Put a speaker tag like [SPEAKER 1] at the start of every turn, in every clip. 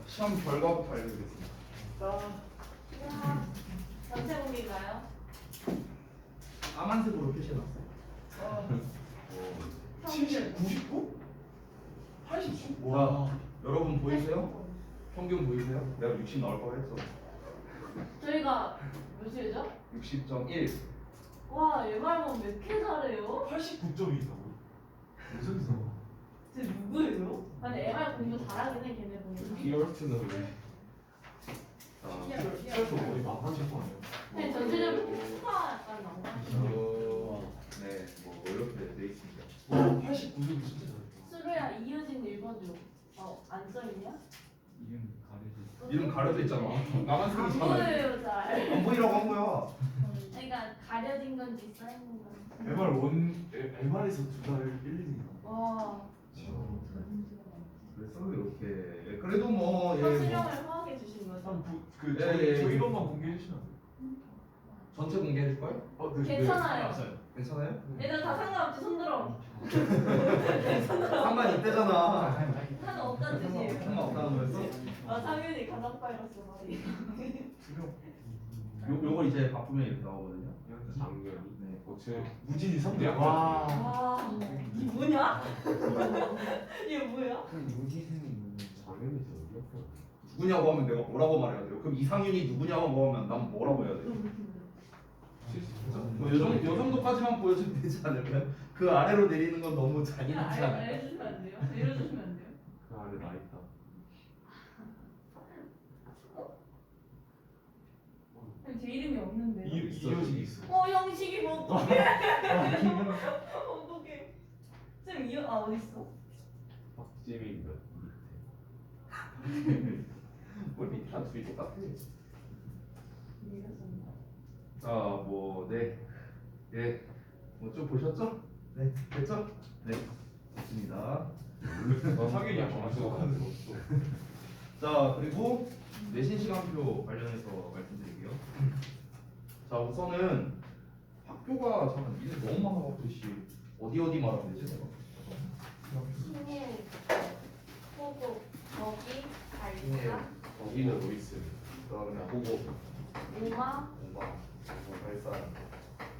[SPEAKER 1] 시험 결과부터 알려드리겠습니다.
[SPEAKER 2] 이야, 전체 공개인가요?
[SPEAKER 1] 까만색으로 표시해놨어요.
[SPEAKER 3] 70, 99? 89?
[SPEAKER 1] 자, 여러분 보이세요? 평균 보이세요? 내가 60 나올 거라 했어.
[SPEAKER 2] 저희가 몇이죠?
[SPEAKER 1] 60.1.
[SPEAKER 2] 와, 얘말만 왜 이렇게 잘해요?
[SPEAKER 3] 89점이 있다고? 무슨 소?
[SPEAKER 2] 쟤 누구예요? 아니, MR 공부 잘하긴 해, 걔네 공부.
[SPEAKER 4] 히어스는
[SPEAKER 3] 시험도 거의 만만치 거 아니에요?
[SPEAKER 2] 근데 전체적으로 수가 약간 나온 것 같아요.
[SPEAKER 1] 네, 뭐 이렇게 돼 있습니다.
[SPEAKER 3] 89점이 진짜 잘했다.
[SPEAKER 2] 수루야, 이효진 읽어줘. 안 써있냐?
[SPEAKER 1] 이름 가려져 있잖아. 까만색이
[SPEAKER 2] 안
[SPEAKER 1] 있잖아.
[SPEAKER 2] 보여요, 잘.
[SPEAKER 1] 안 보이라고 한 거야.
[SPEAKER 2] 그러니까 가려진 건지 써있는 건지.
[SPEAKER 3] MR에서 두 달 1, 2등이야.
[SPEAKER 2] 와,
[SPEAKER 1] 그래서 이렇게 그래도 뭐
[SPEAKER 2] 서술형을 허하게 주신 거죠?
[SPEAKER 3] 그
[SPEAKER 1] 예.
[SPEAKER 3] 저희 이것만 공개해 주시면 안 돼요?
[SPEAKER 1] 전체 공개해줄 거예요?
[SPEAKER 3] 네.
[SPEAKER 2] 괜찮아요.
[SPEAKER 1] 괜찮아요?
[SPEAKER 2] 얘들 다 상관없지, 손들어.
[SPEAKER 1] 상관 있대잖아.
[SPEAKER 2] 상관없다는 뜻이에요.
[SPEAKER 1] 상관없다는 거였어?
[SPEAKER 2] 상윤이 가상 파이러스 말이.
[SPEAKER 1] 요걸 이제 바꾸면 이렇게 나오거든요.
[SPEAKER 4] 작년이
[SPEAKER 1] 네.
[SPEAKER 4] 어째
[SPEAKER 3] 무진이 3대.
[SPEAKER 2] 와, 이게 뭐냐? 이게 뭐야?
[SPEAKER 4] 유지생이 작년이 어디였어?
[SPEAKER 1] 누구냐고 하면 내가 뭐라고 말해야 돼요? 그럼 이상윤이 누구냐고 하면 난 뭐라고 해야 돼요? 요 정도까지만 보여주면 되지 않을까요? 그 아래로 내리는 건 너무
[SPEAKER 2] 그냥
[SPEAKER 1] 잔인하지 않아요?
[SPEAKER 2] 알려주시면 안 돼요? 내려주시면 안 돼요?
[SPEAKER 4] 그 아래 나 있다.
[SPEAKER 2] 제 이름이 없는데.
[SPEAKER 3] 이효진이 있어.
[SPEAKER 2] 형식이 뭐 어떡해? 어떡해? 쌤 어디 있어?
[SPEAKER 4] 박지민 몇
[SPEAKER 1] 뭘 밑에 다 둘이 똑같아.
[SPEAKER 2] 이랬었나?
[SPEAKER 1] 자, 뭐, 네. 예. 뭐 좀 보셨죠? 네. 됐죠? 네. 좋습니다.
[SPEAKER 4] 너 상윤이 안 왔어.
[SPEAKER 1] 자, 그리고 내신 시간표 관련해서 말씀드릴게요. 자, 우선은 학교가 잠깐 이제 너무 많아갖고 씨 어디 말하면 되지 내가?
[SPEAKER 2] 신일, 호국, 거기,
[SPEAKER 1] 네.
[SPEAKER 2] 발사,
[SPEAKER 4] 거기는 로이스.
[SPEAKER 1] 그다음에 보고
[SPEAKER 2] 오마,
[SPEAKER 1] 공방, 발산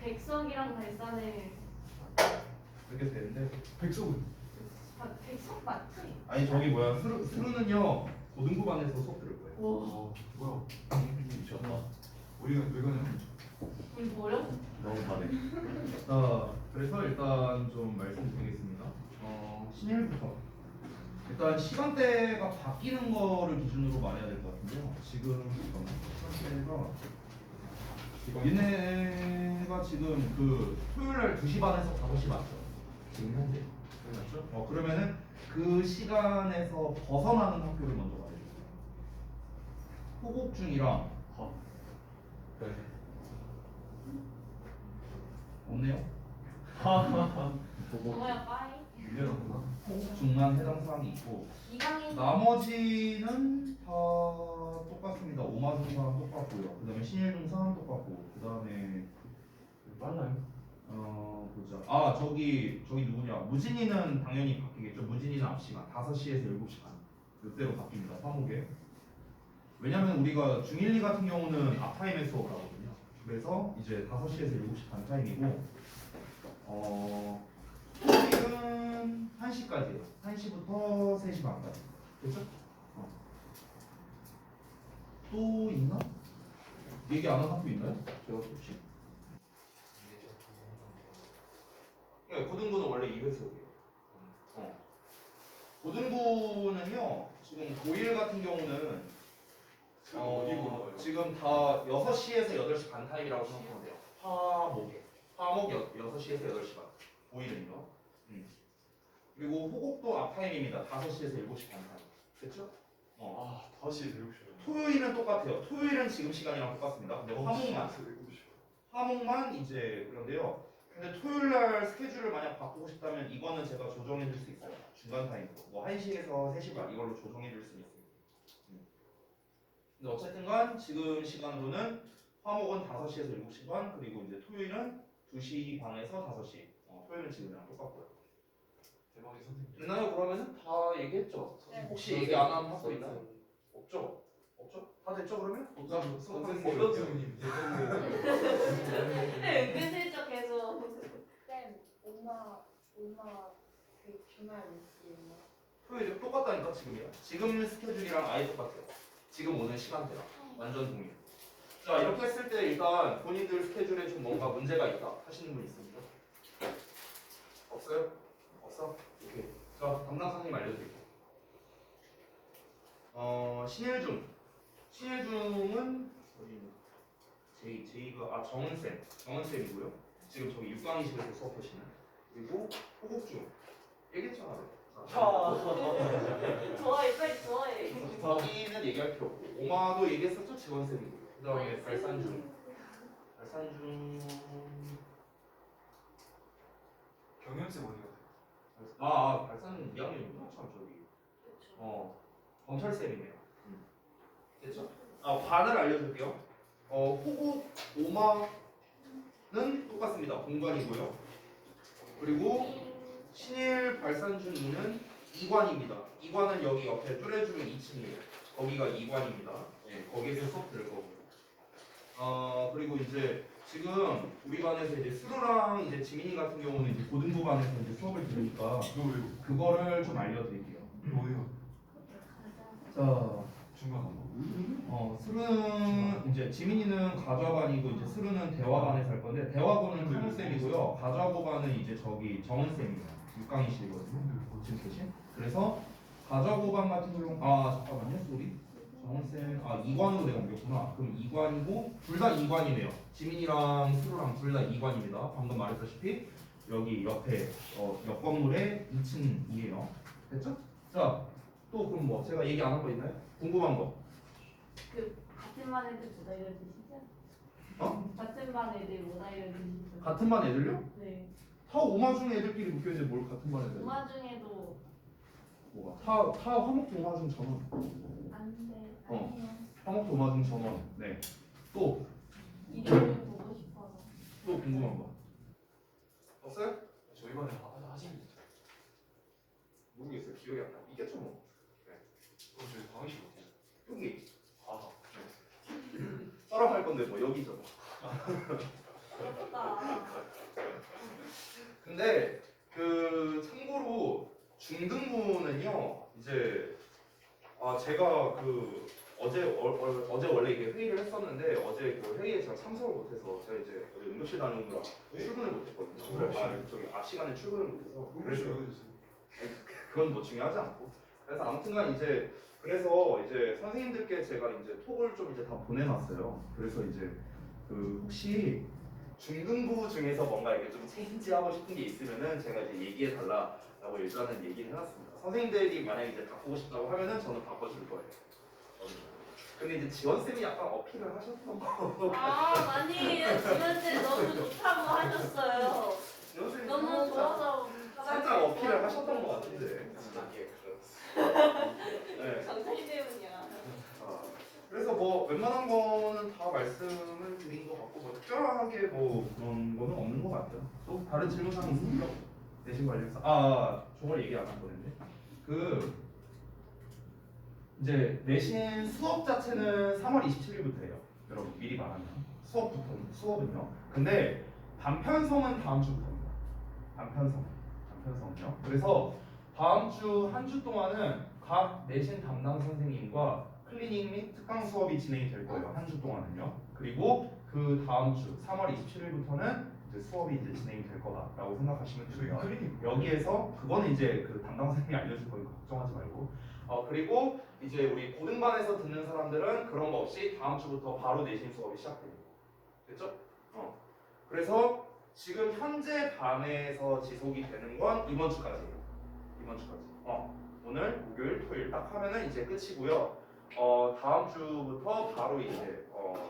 [SPEAKER 2] 백석이랑 발산을
[SPEAKER 1] 이렇게 되는데
[SPEAKER 3] 백석은?
[SPEAKER 2] 백석 맞지?
[SPEAKER 1] 아니 저기 뭐야 수루는요 고등부반에서 수업 들을 거예요.
[SPEAKER 2] 와,
[SPEAKER 3] 뭐야?
[SPEAKER 1] 미쳤다.
[SPEAKER 3] 우리가 왜 가냐?
[SPEAKER 2] 우리 뭐야?
[SPEAKER 4] 너무 다네.
[SPEAKER 1] 자, 그래서 일단 좀 말씀드리겠습니다. 신일부터 일단 시간대가 바뀌는 거를 기준으로 말해야 될 것 같은데요. 지금 시간대가 얘네가 지금 그 토요일날 2시 반에서 5시 맞죠?
[SPEAKER 4] 지금 현재
[SPEAKER 1] 맞죠? 그러면은 그 시간에서 벗어나는 학교를 먼저 가야 돼요. 호곡중이랑
[SPEAKER 4] 네.
[SPEAKER 1] 없네요.
[SPEAKER 4] 보고
[SPEAKER 2] 뭐야, 빠이?
[SPEAKER 3] 밀려났구나.
[SPEAKER 1] 호곡중만 해당 사항이 있고
[SPEAKER 2] 이강인.
[SPEAKER 1] 나머지는 다 똑같습니다. 오마중상 똑같고요. 그 다음에 신일중상 똑같고 그 다음에
[SPEAKER 3] 빨라요.
[SPEAKER 1] 보자. 아 저기 누구냐? 무진이는 당연히 바뀌겠죠. 무진이는 앞 시간 5시에서 7시 반 이때로 바뀝니다. 화목에. 왜냐면 우리가 중1, 2 같은 경우는 앞타임에 수업을 하거든요. 그래서 이제 5시에서 7시 반 타임이고 토요일은 1시까지예요. 1시부터 3시 반까지. 그렇죠? 또 있나? 얘기 안 한 학교 있나요? 제가 혹시? 네, 고등부는 원래 2회 수업이에요. 고등부는요, 지금 고1 같은 경우는
[SPEAKER 3] 어디 보는 거예요?
[SPEAKER 1] 지금 다 6시에서 8시 반 타임이라고 생각하면 돼요. 화목 6시에서 8시 반. 고1은요. 그리고 호곡도 앞 타임입니다. 5시에서 7시 반 타임. 됐죠?
[SPEAKER 3] 다시 7시.
[SPEAKER 1] 토요일은 똑같아요. 토요일은 지금 시간이랑 똑같습니다. 근데 화목만 이제 그런데요. 근데 토요일 날 스케줄을 만약 바꾸고 싶다면 이거는 제가 조정해 줄 수 있어요. 중간 타임으로. 뭐 1시에서 3시 반 이걸로 조정해 줄 수 있습니다. 근데 어쨌든 간 지금 시간으로는 화목은 5시에서 7시 반 그리고 이제 토요일은 2시 반에서 5시. 토요일은 지금이랑 똑같고요.
[SPEAKER 3] 대박의 선생님.
[SPEAKER 1] 됐나요? 그러면은 다 얘기했죠?
[SPEAKER 2] 네.
[SPEAKER 1] 혹시 얘기 안 한 학교 있나요? 없죠? 없죠? 다 됐죠 그러면?
[SPEAKER 3] 선생님
[SPEAKER 1] 어떤
[SPEAKER 3] 선생님
[SPEAKER 2] 근데 은근슬쩍 계속.
[SPEAKER 5] 쌤, 엄마 그 주말 몇 시에요?
[SPEAKER 1] 토요일 똑같다니까 지금이야. 지금 스케줄이랑 아예 똑같아요. 지금 오는 시간대랑 완전 동일. 자 이렇게 했을 때 일단 본인들 스케줄에 좀 뭔가 문제가 있다 하시는 분 있습니까? 없어요? 없어? 오케이. 자 담당 선생님 알려드릴게요. 신일중은 제이가 정은쌤이고요. 지금 저기 6강의실에서 수업하시는. 그리고 호국중 얘기했잖아.
[SPEAKER 2] 좋아해, 빨리 좋아해.
[SPEAKER 1] 거기는 얘기할 필요 없고 오마도 얘기했었죠 지원쌤이고 그 다음에 발산중
[SPEAKER 3] 경영쌤 어디 가세요?
[SPEAKER 1] 발산 2학년이구나 참 저기 검찰쌤이네요. 됐죠? 반을 알려줄게요. 호국 오마는 똑같습니다. 공관이고요. 그리고 신일 발산중 2는 2관입니다. 2관은 여기 옆에 뚜레주면 2층이에요. 거기가 2관입니다. 예, 거기에서 수업 들을 거고요. 그리고 이제 지금 우리 반에서 이제 수루랑 이제 지민이 같은 경우는 이제 고등부 반에서 이제 수업을 들으니까 그거를 좀 알려드릴게요.
[SPEAKER 3] 뭐예요?
[SPEAKER 1] 자,
[SPEAKER 3] 중간 한 거?
[SPEAKER 1] 수루는 이제 지민이는 가좌반이고 이제 수루는 대화반에서 할 건데 대화반은 찬우쌤이고요. 가좌고반은 이제 저기 정은쌤이에요. 6강이시거든요. 지금 계신? 그래서 가좌고반 같은 경우 잠깐만요. 쏘리. 정은쌤 2관으로 내가 옮겼구나. 그럼 2관이고 둘 다 2관이네요. 지민이랑 수루랑 둘 다 2관입니다. 방금 말했다시피 여기 옆에 옆 건물에 2층이에요. 됐죠? 자, 또 그럼 뭐 제가 얘기 안 한 거 있나요? 궁금한 거.
[SPEAKER 2] 같은 반 애들 못 알려주시죠?
[SPEAKER 1] 어?
[SPEAKER 2] 같은 반 애들 못 알려주시죠?
[SPEAKER 1] 같은 반 애들요?
[SPEAKER 2] 네.
[SPEAKER 1] 다 오마 중에 애들끼리 묶여있는데 뭘 같은 반 애들?
[SPEAKER 2] 오마 중에도
[SPEAKER 1] 뭐가? 다 화목도 오마 중 전원.
[SPEAKER 5] 안 돼.
[SPEAKER 1] 어.
[SPEAKER 5] 아니에요.
[SPEAKER 1] 화목도 오마 중 전원. 네. 또
[SPEAKER 2] 이름을 보고 싶어서.
[SPEAKER 1] 궁금한 거. 없어요?
[SPEAKER 3] 저희 반에 하시는 분
[SPEAKER 1] 모르겠어요. 기억이 안 나. 있겠죠 뭐.
[SPEAKER 3] 그럼 저희 강의실 어디요?
[SPEAKER 1] 여기.
[SPEAKER 3] 아
[SPEAKER 1] 따라갈 건데 뭐 여기죠.
[SPEAKER 2] 예쁘다.
[SPEAKER 1] 근데 참고로 중등부는요 이제 제가 어제 원래 이게 회의를 했었는데 어제 그 회의에 제가 참석을 못해서 제가 이제 어제 응급실 다녀오느라 출근을 못했거든요. 앞 시간에 출근을 못해서 그래서 그건 뭐 중요하지 않고 그래서 아무튼간 이제 그래서 이제 선생님들께 제가 이제 톡을 좀 이제 다 보내놨어요. 그래서 이제 혹시 중등부 중에서 뭔가 이렇게 좀 체인지하고 싶은 게 있으면은 제가 이제 얘기해 달라라고 일단은 얘기를 해놨습니다. 선생님들이 만약에 이제 바꾸고 싶다고 하면은 저는 바꿔줄 거예요. 근데 이제 지원쌤이 약간 어필을 하셨던 거.
[SPEAKER 2] 많이 지원쌤 너무 좋다고 하셨어요.
[SPEAKER 1] 지원쌤이
[SPEAKER 2] 너무 좋아서
[SPEAKER 1] 살짝 어필을 하셨던 것 같은데. 네.
[SPEAKER 2] 정상이 때문이야.
[SPEAKER 1] 그래서 뭐 웬만한 거는 다 말씀을 드린 것 같고 뭐 특별하게 뭐 그런 거는 없는 것 같아요. 또 다른 질문 사항 있습니까? 내신 관련해서 저걸 얘기 안 할 뻔했네. 이제 내신 수업 자체는 3월 27일부터예요. 여러분 미리 말하면 수업은요. 근데 단편성은 다음 주부터입니다. 단편성은요. 그래서 다음 주 한 주 동안은 각 내신 담당 선생님과 클리닉 및 특강 수업이 진행이 될 거예요. 한 주 동안은요. 그리고 그 다음 주 3월 27일부터는 이제 수업이 이제 진행이 될 거다라고 생각하시면 되고요. 여기에서 그거는 이제 그 담당 선생님이 알려줄 거니까 걱정하지 말고. 그리고 이제 우리 고등반에서 듣는 사람들은 그런 거 없이 다음 주부터 바로 내신 수업이 시작됩니다. 됐죠? 그래서 지금 현재 반에서 지속이 되는 건 이번 주까지예요. 이번 주까지. 오늘 목요일, 토요일 딱 하면은 이제 끝이고요. 다음 주부터 바로 이제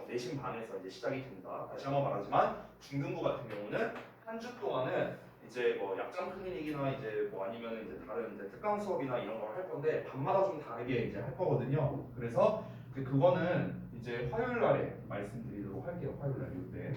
[SPEAKER 1] 내신 반에서 이제 시작이 됩니다. 다시 한번 말하지만 중등부 같은 경우는 한 주 동안은 이제 뭐 약점 클리닉이나 이제 뭐 아니면 이제 다른 이제 특강 수업이나 이런 걸 할 건데 밤마다 좀 다르게 이제 할 거거든요. 그래서 그거는 이제 화요일 날에 말씀드리도록 할게요. 화요일 날 이때.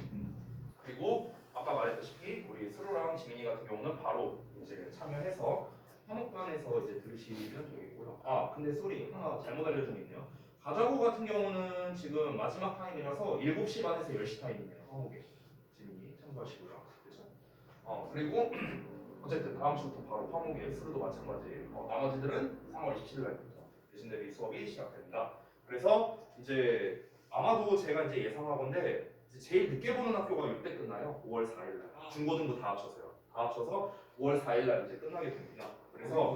[SPEAKER 1] 그리고 아까 말했다시피 우리 수로랑 지민이 같은 경우는 바로 이제 참여해서 화목반에서 이제 들으시면 되겠고요. 아 근데 쏘리 하나 잘못 알려준 게 있네요. 가자고 같은 경우는 지금 마지막 타임이라서 7시 반에서 10시 타임이네요. 화목에 지민이 참고하시고요. 그죠? 그리고 어쨌든 다음 주부터 바로 화목에 수료도 마찬가지. 나머지들은 3월 27일 날부터 대신 대비 수업이 시작됩니다. 그래서 이제 아마도 제가 이제 예상하건데 이제 제일 늦게 보는 학교가 이때 끝나요. 5월 4일 날. 중고등부 다 합쳐서요. 다 합쳐서 5월 4일 날 이제 끝나게 됩니다. 그래서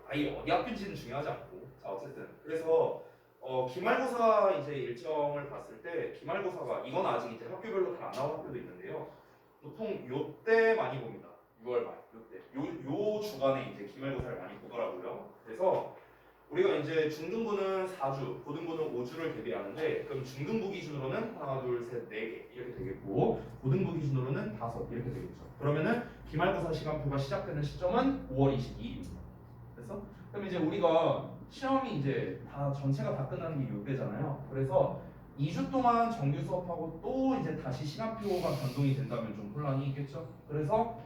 [SPEAKER 1] 아예 어디 학교인지는 중요하지 않고 자 어쨌든 그래서 기말고사 이제 일정을 봤을 때 기말고사가 이건 아직 이제 학교별로 다 안 나온 학교도 있는데요. 보통 요때 많이 봅니다. 6월 말 요때 요 주간에 이제 기말고사를 많이 보더라고요. 그래서 우리가 이제 중등부는 4주, 고등부는 5주를 대비하는데 그럼 중등부 기준으로는 하나, 둘, 셋, 4개 이렇게 되겠고 고등부 기준으로는 5 이렇게 되겠죠. 그러면은 기말고사 시간표가 시작되는 시점은 5월 22일입니다. 그래서 그럼 이제 우리가 시험이 이제 다 전체가 다 끝나는 게 이때잖아요. 그래서 2주 동안 정규 수업하고 또 이제 다시 시간표가 변동이 된다면 좀 혼란이 있겠죠. 그래서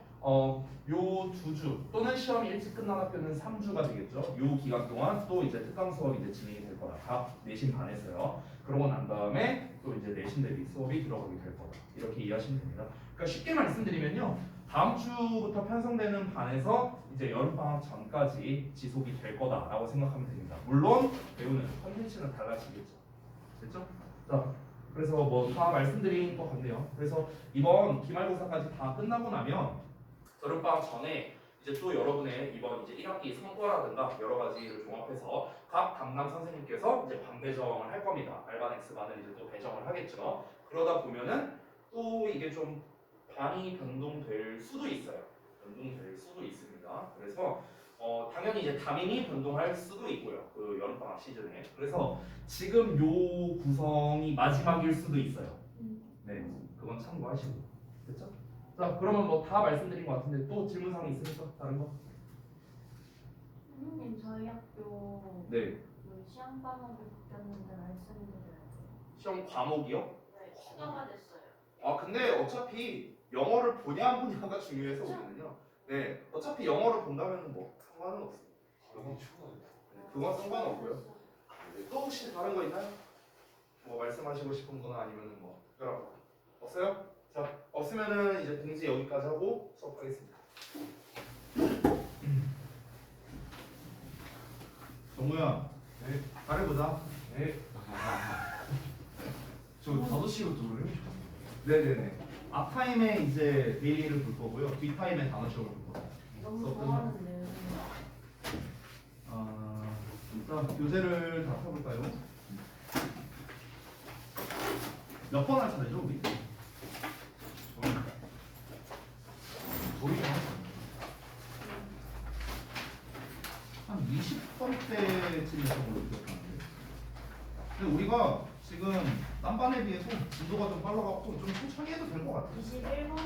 [SPEAKER 1] 요 2주 또는 시험이 일찍 끝난 학교는 3주가 되겠죠. 요 기간 동안 또 이제 특강 수업이 이제 진행이 될 거다. 각 내신 반에서요. 그러고 난 다음에 또 이제 내신 대비 수업이 들어가게 될 거다. 이렇게 이해하시면 됩니다. 그러니까 쉽게 말씀드리면요. 다음 주부터 편성되는 반에서 이제 여름방학 전까지 지속이 될 거다라고 생각하면 됩니다. 물론 배우는 컨텐츠는 달라지겠죠. 됐죠? 자, 그래서 뭐 다 말씀드린 것 같네요. 그래서 이번 기말고사까지 다 끝나고 나면 여름방학 전에 이제 또 여러분의 이번 이제 1학기 성과라든가 여러 가지를 종합해서 각 담당 선생님께서 이제 반 배정을 할 겁니다. 알반 X반을 이제 또 배정을 하겠죠. 그러다 보면은 또 이게 좀 반이 변동될 수도 있어요. 변동될 수도 있습니다. 그래서 당연히 이제 담임이 변동할 수도 있고요. 그 여름방학 시즌에. 그래서 지금 요 구성이 마지막일 수도 있어요. 네, 그건 참고하시고. 됐죠? 자, 그러면 뭐 다 말씀드린 것 같은데 또 질문사항이 있으니까 다른 거?
[SPEAKER 5] 선생님 저희 학교
[SPEAKER 1] 네.
[SPEAKER 5] 그 시험 과목이 바뀌었는데 말씀드려요.
[SPEAKER 1] 시험 과목이요?
[SPEAKER 5] 네, 추가가 됐어요.
[SPEAKER 1] 아 근데 어차피 영어를 보냐 안 보냐가 중요해서 그러거든요. 네, 어차피 영어를 본다면 뭐 상관은 없어요.
[SPEAKER 3] 여기 추가됐다.
[SPEAKER 1] 그건 상관없고요. 네, 또 혹시 다른 거 있나요? 뭐 말씀하시고 싶은 거나 아니면은 뭐 특별한 거 없어요? 자, 없으면은 이제 공지 여기까지 하고 수업하겠습니다. 정우야,
[SPEAKER 3] 네.
[SPEAKER 1] 잘해보자.
[SPEAKER 3] 네. 저 5시부터 그래요?
[SPEAKER 1] 네네네. 앞타임에 이제 데일리를 볼 거고요. 뒷타임에 단어 시험을 볼 거고요.
[SPEAKER 5] 너무
[SPEAKER 1] 수업
[SPEAKER 5] 좋아하는데요.
[SPEAKER 1] 일단 교재를 다 펴볼까요? 몇 번 할 차례죠, 우리?
[SPEAKER 3] 저희
[SPEAKER 1] 한 20번째쯤이었던 걸로 기억하는데. 근데 우리가 지금 딴 반에 비해서 진도가 좀 빨라갖고 좀 천천히 해도 될 것 같아요.
[SPEAKER 5] 21번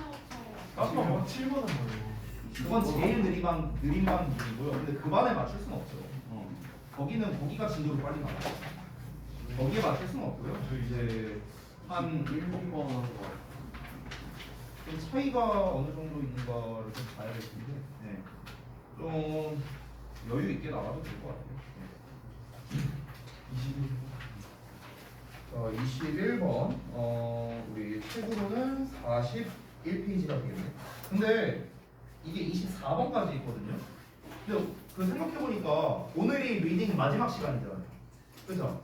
[SPEAKER 3] 아, 7번은 뭐예요?
[SPEAKER 1] 그건 제일 느린 반 기준이고요. 근데 그 반에 맞출 수는 없죠. 거기가 진도를 빨리 나가요. 거기에 맞출 수는 없고요. 이제 한
[SPEAKER 4] 1, 2번 하는 거.
[SPEAKER 1] 좀 차이가 어느 정도 있는가를 좀 봐야 될 텐데, 네. 좀 여유 있게 나가도 될 것 같아요. 네. 21번, 우리 책으로는 41페이지가 되겠네. 근데 이게 24번까지 있거든요. 근데 그 생각해보니까 오늘이 리딩 마지막 시간이잖아요. 그죠?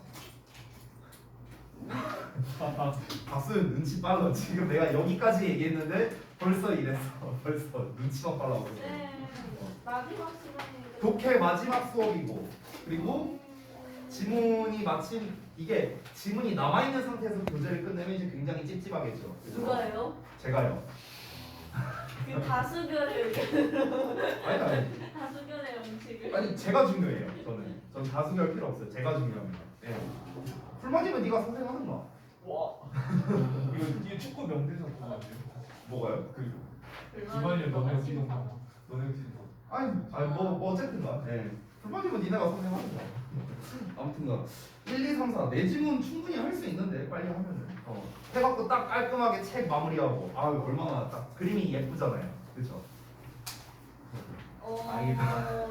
[SPEAKER 1] 박수 눈치 빨라. 지금 내가 여기까지 얘기했는데 벌써 이랬어. 벌써 눈치만 빨라.
[SPEAKER 5] 네. 마지막 시간인데.
[SPEAKER 1] 독해 마지막 수업이고 그리고 지문이 마침 이게 지문이 남아있는 상태에서 교재를 끝내면 이제 굉장히 찝찝하겠죠. 그죠?
[SPEAKER 5] 누가요?
[SPEAKER 1] 제가요.
[SPEAKER 5] 그 다수결의
[SPEAKER 1] 아니
[SPEAKER 5] 다수결의 원칙을.
[SPEAKER 1] 아니 제가 중요해요. 전 다수결 필요 없어요. 제가 중요합니다. 네. 풀맞으면 네가 선생하는 거야.
[SPEAKER 3] 와. 이거 축구 명대사 그거 아니에요?
[SPEAKER 1] 뭐가요?
[SPEAKER 3] 그 기반이 너네 뛰는 거. 너네 뛰는 거.
[SPEAKER 1] 아니 뭐 어쨌든가. 네. 풀맞으면 니네가 선생하는 거야. 아무튼가 1, 2, 3, 4 내 지문 충분히 할 수 있는데 빨리 하면은 해갖고 딱 깔끔하게 책 마무리하고 아유 얼마나 딱 그림이 예쁘잖아요. 그렇죠?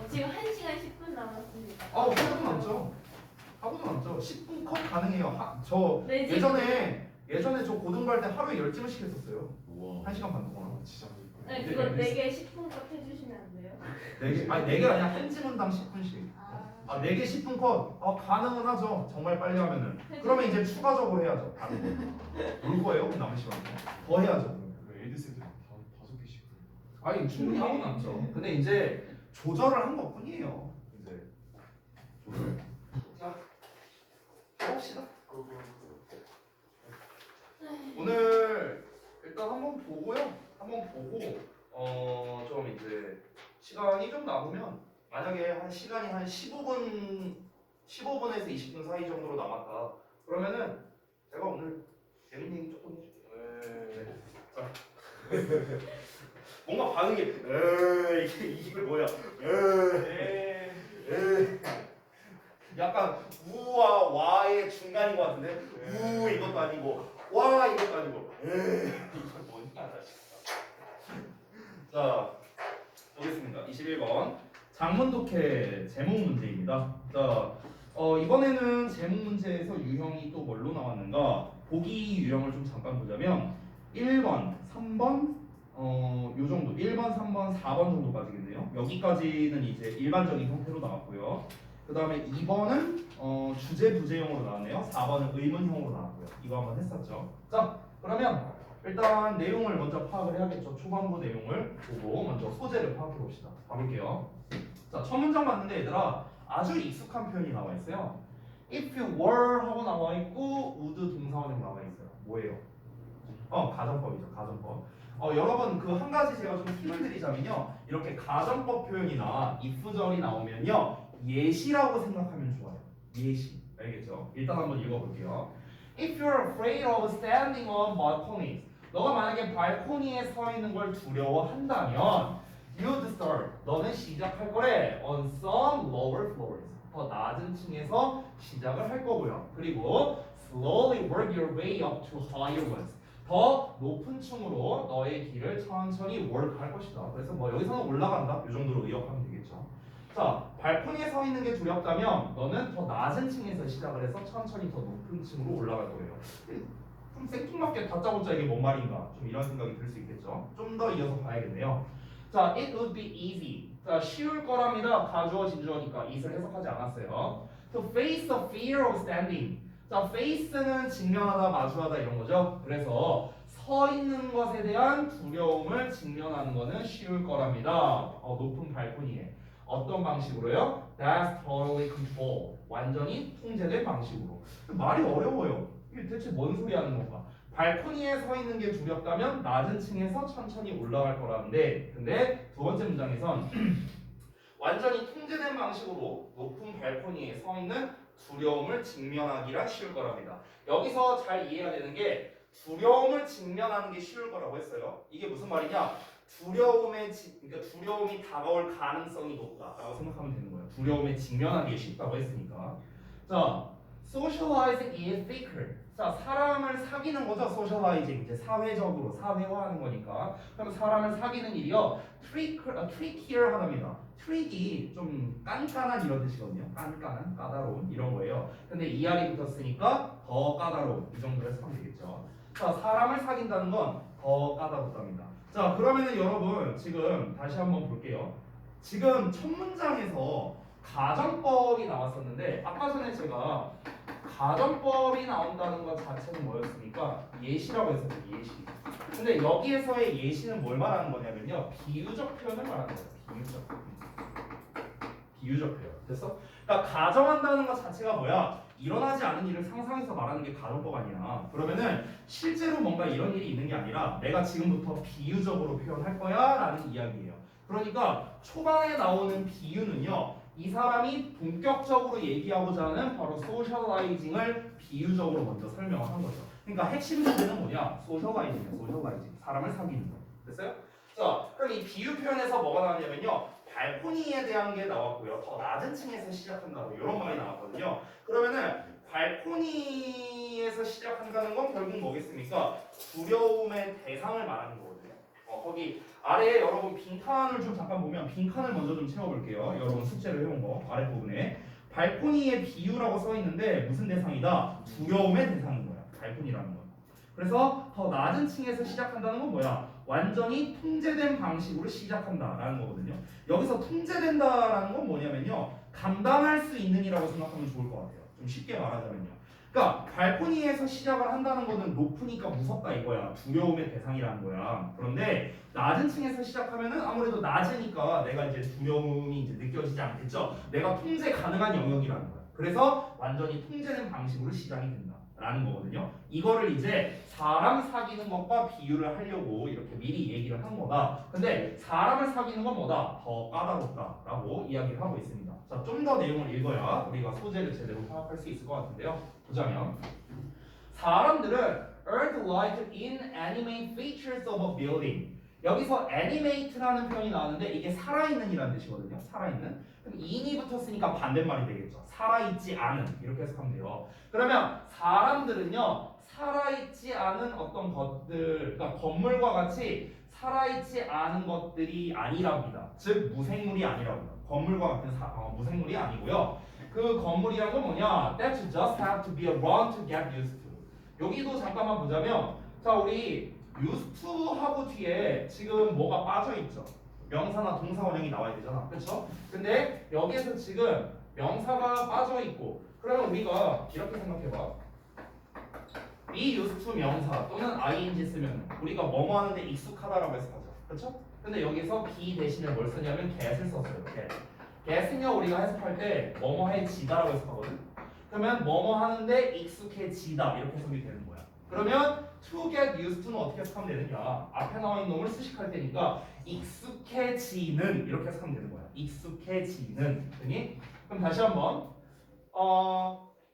[SPEAKER 5] 지금 1시간 10분 남았습니다.
[SPEAKER 1] 하고도 남죠. 하고도 남죠. 10분 컷 가능해요. 저
[SPEAKER 5] 네, 지금-
[SPEAKER 1] 예전에 저 고등부 할 때 하루에 10찜씩 했었어요.
[SPEAKER 4] 우와.
[SPEAKER 1] 1시간 반 동안.
[SPEAKER 3] 진짜
[SPEAKER 5] 네, 그거 4개 10분 컷 해주시면 안 돼요?
[SPEAKER 1] 4개 아니야. 한 찜은당 10분씩. 4개 10분 컷. 가능은 하죠. 정말 빨리 하면은. 그러면 이제 추가적으로 해야죠. 다른 거. 놀 거예요. 그럼 남은 시간. 더 해야죠.
[SPEAKER 3] 에이드 세트 5개씩.
[SPEAKER 1] 아니 충분히 하고 남죠. 근데 이제 조절을 한 것뿐이에요. 이제 조절. 자, 해봅시다. 오늘 일단 한번 보고요. 한번 보고 좀 이제 시간이 좀 남으면 만약에 한 시간이 한 15분에서 20분 사이 정도로 남았다. 그러면은 제가 오늘 재밌는 얘기 조금 해줄게요. 네. 자. 뭔가 반응이 이걸 뭐야? 약간 우와 와의 중간인 것 같은데 우 이것도 아니고 와 이것도 아니고 이건 뭔지 알아? 자 보겠습니다. 21번 장문 독해 제목 문제입니다. 자 이번에는 제목 문제에서 유형이 또 뭘로 나왔는가? 보기 유형을 좀 잠깐 보자면 1번, 3번 요 정도 1번, 3번, 4번 정도까지겠네요. 여기까지는 이제 일반적인 형태로 나왔고요. 그 다음에 2번은 주제 부제형으로 나왔네요. 4번은 의문형으로 나왔고요. 이거 한번 했었죠. 자 그러면 일단 내용을 먼저 파악을 해야겠죠. 초반부 내용을 보고 먼저 소재를 파악해 봅시다. 가볼게요. 자 첫 문장 봤는데 얘들아 아주 익숙한 표현이 나와 있어요. If you were 하고 나와 있고 would 동사원형 나와 있어요. 뭐예요? 가정법이죠. 가정법. 여러분 그 한 가지 제가 좀 팁을 드리자면요. 이렇게 가정법 표현이나 if절이 나오면요. 예시라고 생각하면 좋아요. 예시. 알겠죠? 일단 한번 읽어볼게요. If you're afraid of standing on balconies. 너가 만약에 발코니에 서 있는 걸 두려워한다면 you'd start. 너는 시작할 거래. On some lower floors. 더 낮은 층에서 시작을 할 거고요. 그리고 slowly work your way up to higher ones. 더 높은 층으로 너의 길을 천천히 work 할 것이다. 그래서 뭐 여기서는 올라간다. 이 정도로 의역하면 되겠죠. 자, 발코니에 서 있는 게 두렵다면 너는 더 낮은 층에서 시작을 해서 천천히 더 높은 층으로 올라갈 거예요. 좀 생뚱맞게 다짜고짜 이게 뭔 말인가? 좀 이런 생각이 들 수 있겠죠. 좀 더 이어서 봐야겠네요. 자, it would be easy. 자, 쉬울 거랍니다. 가주어 진주어니까 it을 해석하지 않았어요. To face the fear of standing. 자, face는 직면하다, 마주하다 이런 거죠. 그래서 서 있는 것에 대한 두려움을 직면하는 거는 쉬울 거랍니다. 높은 발코니에. 어떤 방식으로요? That's totally control. 완전히 통제된 방식으로. 말이 어려워요. 이게 대체 뭔 소리 하는 건가? 발코니에 서 있는 게 두렵다면 낮은 층에서 천천히 올라갈 거라는데, 근데 두 번째 문장에선 완전히 통제된 방식으로 높은 발코니에 서 있는 두려움을 직면하기란 쉬울 거랍니다. 여기서 잘 이해해야 되는 게 두려움을 직면하는 게 쉬울 거라고 했어요. 이게 무슨 말이냐? 그러니까 두려움이 다가올 가능성이 높다라고 생각하면 되는 거예요. 두려움에 직면하기 쉽다고 했으니까. 자, socializing is thicker. 자, 사람을 사귀는 거죠. socializing 이제 사회적으로 사회화하는 거니까. 그럼 사람을 사귀는 일이요. trickier 하답니다. tricky 좀 깐깐한 이런 뜻이거든요. 깐깐한, 까다로운 이런 거예요. 근데 ER이 붙었으니까 더 까다로운 이 정도로 해석하면 되겠죠. 자, 사람을 사귄다는 건 더 까다롭답니다. 자, 그러면은 여러분 지금 다시 한번 볼게요. 지금 첫 문장에서 가정법이 나왔었는데 아까 전에 제가 가정법이 나온다는 것 자체는 뭐였습니까? 예시라고 했었죠. 예시. 근데 여기에서의 예시는 뭘 말하는 거냐면요. 비유적 표현을 말하는 거예요. 비유적 표현. 됐어? 그러니까 가정한다는 것 자체가 뭐야? 일어나지 않은 일을 상상해서 말하는 게 가정법 아니야. 그러면은 실제로 뭔가 이런 일이 있는 게 아니라 내가 지금부터 비유적으로 표현할 거야 라는 이야기예요. 그러니까 초반에 나오는 비유는요. 이 사람이 본격적으로 얘기하고자 하는 바로 소셜라이징을 비유적으로 먼저 설명한 거죠. 그러니까 핵심 주제는 뭐냐? 소셜라이징이야. 소셜라이징. 사람을 사귀는 거. 됐어요? 자, 그럼 이 비유 표현에서 뭐가 나왔냐면요. 발코니에 대한 게 나왔고요. 더 낮은 층에서 시작한다고 이런 말이 나왔거든요. 그러면은 발코니에서 시작한다는 건 결국 뭐겠습니까? 두려움의 대상을 말하는 거거든요. 거기 아래에 여러분 빈칸을 좀 잠깐 보면 빈칸을 먼저 좀 채워볼게요. 여러분 숙제를 해온 거 아랫부분에 발코니의 비유라고 써 있는데 무슨 대상이다? 두려움의 대상인 거야. 발코니라는 건. 그래서 더 낮은 층에서 시작한다는 건 뭐야? 완전히 통제된 방식으로 시작한다라는 거거든요. 여기서 통제된다라는 건 뭐냐면요. 감당할 수 있는이라고 생각하면 좋을 것 같아요. 좀 쉽게 말하자면요. 그러니까 발코니에서 시작을 한다는 거는 높으니까 무섭다 이거야. 두려움의 대상이라는 거야. 그런데 낮은 층에서 시작하면은 아무래도 낮으니까 내가 이제 두려움이 이제 느껴지지 않겠죠. 내가 통제 가능한 영역이라는 거야. 그래서 완전히 통제된 방식으로 시작이 된다라는 거거든요. 이거를 이제 사람 사귀는 것과 비유를 하려고 이렇게 미리 얘기를 한 거다. 근데 사람을 사귀는 건 뭐다? 더 까다롭다라고 이야기를 하고 있습니다. 자, 좀 더 내용을 읽어야 우리가 소재를 제대로 파악할 수 있을 것 같은데요. 보자면 사람들은 are like inanimate features of a building. 여기서 animate라는 표현이 나왔는데 이게 살아있는이라는 뜻이거든요. 살아있는. 그럼 in이 붙었으니까 반대말이 되겠죠. 살아있지 않은 이렇게 해석하면 돼요. 그러면 사람들은요 살아있지 않은 어떤 것들, 그러니까 건물과 같이 살아있지 않은 것들이 아니랍니다. 즉 무생물이 아니랍니다. 건물과 같은 무생물이 아니고요. 그 건물이란 건 뭐냐? That you just have to be around to get used to. 여기도 잠깐만 보자면, 자 우리 used to 하고 뒤에 지금 뭐가 빠져 있죠? 명사나 동사 원형이 나와야 되잖아, 그렇죠? 근데 여기에서 지금 명사가 빠져 있고, 그러면 우리가 이렇게 생각해봐. be used to 명사 또는 ing 쓰면 우리가 뭐뭐 하는데 익숙하다라고 해석하죠, 그렇죠? 근데 여기서 be 대신에 뭘 쓰냐면 get을 썼어요. get은요 우리가 해석할 때 뭐뭐해지다라고 해석하거든. 그러면 뭐뭐 하는데 익숙해지다 이렇게 해석이 되는 거야. 그러면 to get used to는 어떻게 해석하면 되느냐? 앞에 나와 있는 놈을 수식할 때니까 익숙해지는 이렇게 해석하면 되는 거야. 익숙해지는. 되니? 그럼 다시 한번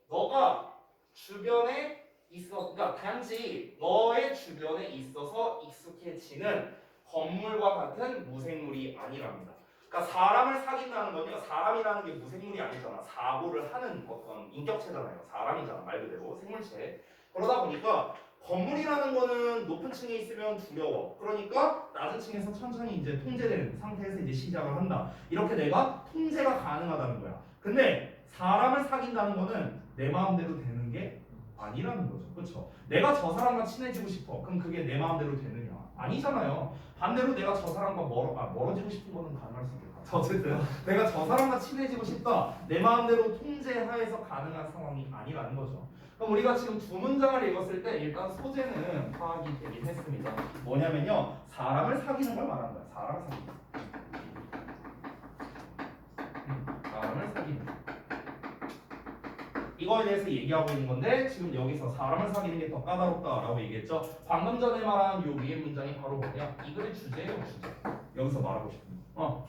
[SPEAKER 1] 너가 주변에 있어, 그러니까 단지 너의 주변에 있어서 익숙해지는 건물과 같은 무생물이 아니랍니다. 그러니까 사람을 사귄다는 건요, 사람이라는 게 무생물이 아니잖아. 사고를 하는 어떤 인격체잖아요. 사람이잖아, 말 그대로 생물체. 그러다 보니까 건물이라는 거는 높은 층에 있으면 두려워. 그러니까 낮은 층에서 천천히 이제 통제되는 상태에서 이제 시작을 한다. 이렇게 내가 통제가 가능하다는 거야. 근데 사람을 사귄다는 거는 내 마음대로 되는 게 아니라는 거죠. 그렇죠? 내가 저 사람과 친해지고 싶어. 그럼 그게 내 마음대로 되느냐? 아니잖아요. 반대로 내가 저 사람과 멀어지고 싶은 거는 가능할 수 있겠다. 어쨌든 내가 저 사람과 친해지고 싶다. 내 마음대로 통제하에서 가능한 상황이 아니라는 거죠. 그럼 우리가 지금 두 문장을 읽었을 때 일단 소재는 파악이 되긴 했습니다. 뭐냐면요. 사람을 사귀는 걸 말하는 거야. 사람을 사귀는 거. 사람을 사귀는 거. 이거에 대해서 얘기하고 있는 건데 지금 여기서 사람을 사귀는 게 더 까다롭다라고 얘기했죠. 방금 전에 말한 요 위에 문장이 바로 뭐냐? 이 글의 주제예요, 주제. 여기서 말하고 싶은 거.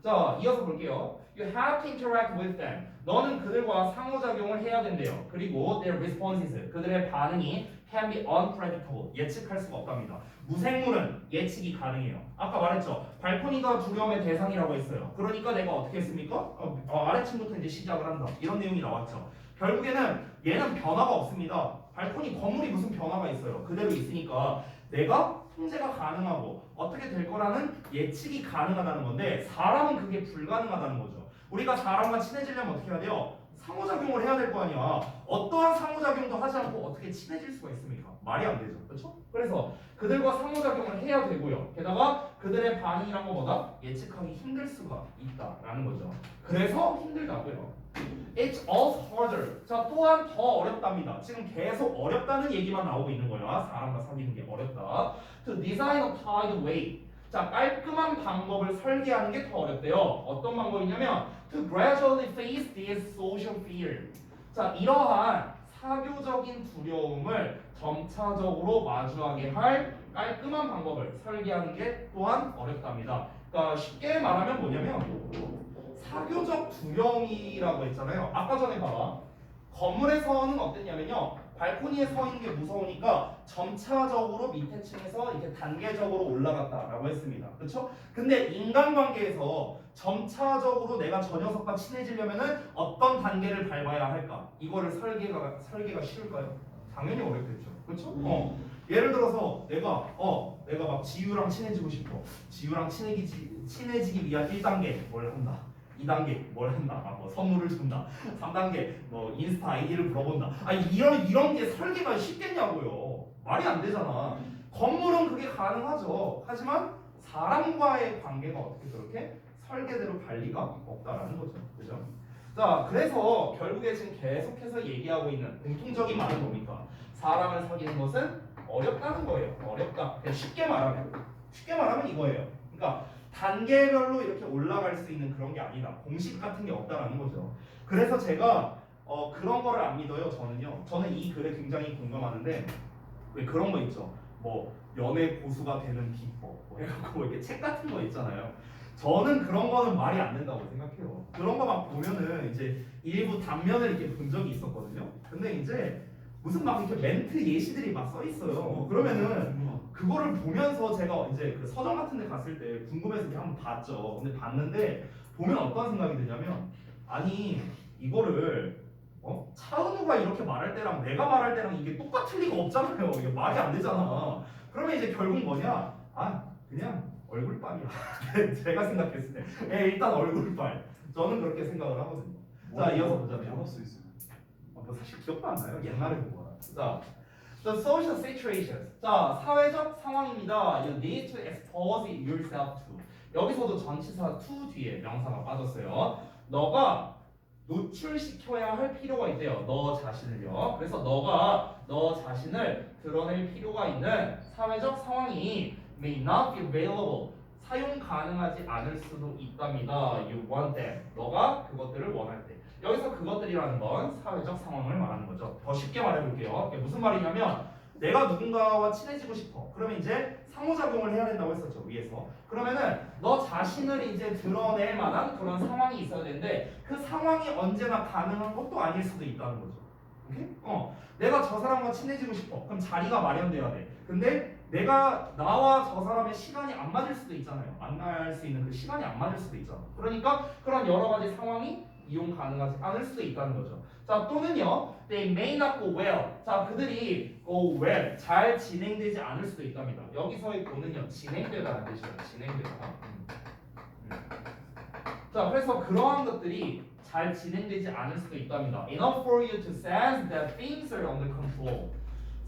[SPEAKER 1] 자, 이어서 볼게요. You have to interact with them. 너는 그들과 상호작용을 해야 된대요. 그리고 their responses, 그들의 반응이 can be unpredictable. 예측할 수가 없답니다. 무생물은 예측이 가능해요. 아까 말했죠. 발코니가 두려움의 대상이라고 했어요. 그러니까 내가 어떻게 했습니까? 아래층부터 이제 시작을 한다. 이런 내용이 나왔죠. 결국에는 얘는 변화가 없습니다. 발코니 건물이 무슨 변화가 있어요. 그대로 있으니까 내가 통제가 가능하고 어떻게 될 거라는 예측이 가능하다는 건데 사람은 그게 불가능하다는 거죠. 우리가 사람과 친해지려면 어떻게 해야 돼요? 상호작용을 해야 될 거 아니야. 어떠한 상호작용도 하지 않고 어떻게 친해질 수가 있습니까? 말이 안 되죠. 그렇죠? 그래서 그들과 상호작용을 해야 되고요. 게다가 그들의 반응이란 거 뭐다? 예측하기 힘들 수가 있다라는 거죠. 그래서 힘들다고요. It's all harder. 자, 또한 더 어렵답니다. 지금 계속 어렵다는 얘기만 나오고 있는 거야. 사람과 사귀는 게 어렵다. To design a tidy way. 자, 깔끔한 방법을 설계하는 게 더 어렵대요. 어떤 방법이냐면 to gradually face this social fear. 자, 이러한 사교적인 두려움을 점차적으로 마주하게 할 깔끔한 방법을 설계하는 게 또한 어렵답니다. 그러니까 쉽게 말하면 뭐냐면 사교적 두려움이라고 했잖아요. 아까 전에 봐봐. 건물에서는 어땠냐면요. 발코니에 서 있는 게 무서우니까 점차적으로 밑에 층에서 이렇게 단계적으로 올라갔다라고 했습니다. 그렇죠? 근데 인간관계에서 점차적으로 내가 저 녀석과 친해지려면은 어떤 단계를 밟아야 할까? 이거를 설계가 쉬울까요? 당연히 어렵겠죠. 그렇죠? 예를 들어서 내가 막 지유랑 친해지고 싶어. 지유랑 친해지기 위한 1단계 뭘 한다. 2단계 뭘 한다. 뭐 선물을 준다. 3단계 뭐 인스타 아이디를 물어본다. 아니 이런 게 설계가 쉽겠냐고요. 말이 안 되잖아. 건물은 그게 가능하죠. 하지만 사람과의 관계가 어떻게 그렇게 설계대로 갈 리가 없다라는 거죠. 그죠? 자, 그래서 결국에 지금 계속해서 얘기하고 있는 공통적인 말은 뭡니까? 사람을 사귀는 것은 어렵다는 거예요. 어렵다. 그냥 쉽게 말하면 이거예요. 그러니까 단계별로 이렇게 올라갈 수 있는 그런 게 아니다. 공식 같은 게 없다라는 거죠. 그래서 제가 그런 거를 안 믿어요. 저는 이 글에 굉장히 공감하는데 왜 그런 거 있죠. 뭐 연애 고수가 되는 비법 뭐 해갖고 이렇게 책 같은 거 있잖아요. 저는 그런 거는 말이 안 된다고 생각해요. 그런 거 막 보면은 이제 일부 단면을 이렇게 본 적이 있었거든요. 근데 이제 무슨 막 이렇게 멘트 예시들이 막 써 있어요. 그러면은 그거를 보면서 제가 이제 그 서점 같은 데 갔을 때 궁금해서 이렇게 한번 봤죠. 근데 봤는데 보면 어떤 생각이 드냐면 아니 이거를 차은우가 이렇게 말할 때랑 내가 말할 때랑 이게 똑같을 리가 없잖아요. 이게 말이 안 되잖아. 그러면 이제 결국 뭐냐? 그냥 얼굴빨이야. 제가 생각했을 때 일단 얼굴빨. 저는 그렇게 생각을 하거든요. 자, 이어서 보자면
[SPEAKER 3] 배울 수 있어요.
[SPEAKER 1] 뭐 사실 기억도 안 나요. 옛날에 본 거라. 자, the social situations. 자, 사회적 상황입니다. You need to expose yourself to. 여기서도 전치사 to 뒤에 명사가 빠졌어요. 너가 노출시켜야 할 필요가 있대요. 너 자신을요. 그래서 너가 너 자신을 드러낼 필요가 있는 사회적 상황이 may not be available. 사용 가능하지 않을 수도 있답니다. You want them. 너가 그것들을 원할 때. 여기서 그것들이라는 건 사회적 상황을 말하는 거죠. 더 쉽게 말해볼게요. 이게 무슨 말이냐면 내가 누군가와 친해지고 싶어. 그러면 이제 상호작용을 해야 된다고 했었죠. 위에서. 그러면은 너 자신을 이제 드러낼 만한 그런 상황이 있어야 되는데 그 상황이 언제나 가능한 것도 아닐 수도 있다는 거죠. 오케이? 내가 저 사람과 친해지고 싶어. 그럼 자리가 마련돼야 돼. 근데 내가 나와 저 사람의 시간이 안 맞을 수도 있잖아요. 만날 수 있는 그 시간이 안 맞을 수도 있잖아. 그러니까 그런 여러 가지 상황이 이용 가능하지 않을 수도 있다는 거죠. 자, 또는요, they may not go well. 자, 그들이 go well, 잘 진행되지 않을 수도 있답니다. 여기서의 go는요, 진행되다는 뜻이에요. 진행되다. 자, 그래서 그러한 것들이 잘 진행되지 않을 수도 있답니다. Enough for you to sense that things are under control.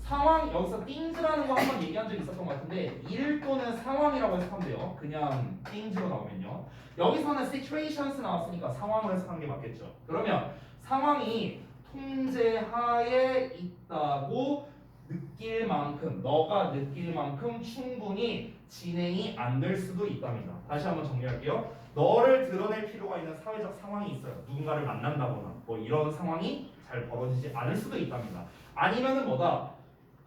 [SPEAKER 1] 상황, 여기서 things라는 거 한번 얘기한 적이 있었던 것 같은데 일 또는 상황이라고 해석하면 돼요. 그냥 things로 나오면요. 여기서는 situations 나왔으니까 상황을 해석하는 게 맞겠죠. 그러면 상황이 통제하에 있다고 느낄 만큼, 너가 느낄 만큼 충분히 진행이 안 될 수도 있답니다. 다시 한번 정리할게요. 너를 드러낼 필요가 있는 사회적 상황이 있어요. 누군가를 만난다거나 뭐 이런 상황이 잘 벌어지지 않을 수도 있답니다. 아니면은 뭐다?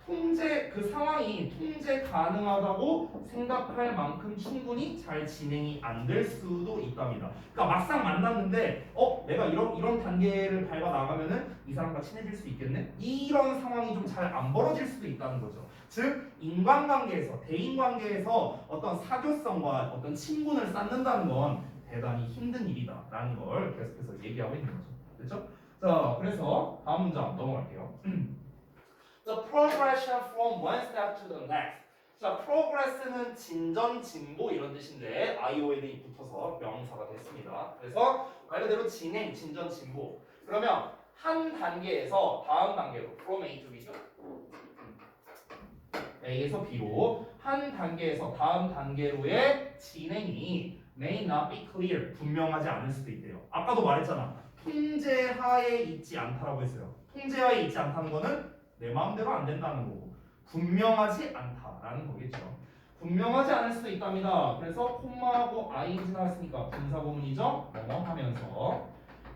[SPEAKER 1] 그 상황이 통제 가능하다고 생각할 만큼 충분히 잘 진행이 안 될 수도 있답니다. 그러니까 막상 만났는데 내가 이런 단계를 밟아 나가면은 이 사람과 친해질 수 있겠네? 이런 상황이 좀 잘 안 벌어질 수도 있다는 거죠. 즉 인간관계에서 대인관계에서 어떤 사교성과 어떤 친분을 쌓는다는 건 대단히 힘든 일이다라는 걸 계속해서 얘기하고 있는 거죠. 그렇죠? 자, 그래서 다음 문장 넘어갈게요. The progression from one step to the next. 자, progress는 진전, 진보 이런 뜻인데 ION이 붙어서 명사가 됐습니다. 그래서 말 그대로 진행, 진전, 진보. 그러면 한 단계에서 다음 단계로 from A to B죠. A에서 B로 한 단계에서 다음 단계로의 진행이 may not be clear. 분명하지 않을 수도 있대요. 아까도 말했잖아. 통제하에 있지 않다라고 했어요. 통제하에 있지 않다는 거는 내 마음대로 안 된다는 거고 분명하지 않다라는 거겠죠. 분명하지 않을 수도 있답니다. 그래서 콤마하고 ing 나왔으니까 분사구문이죠. 뭐뭐 하면서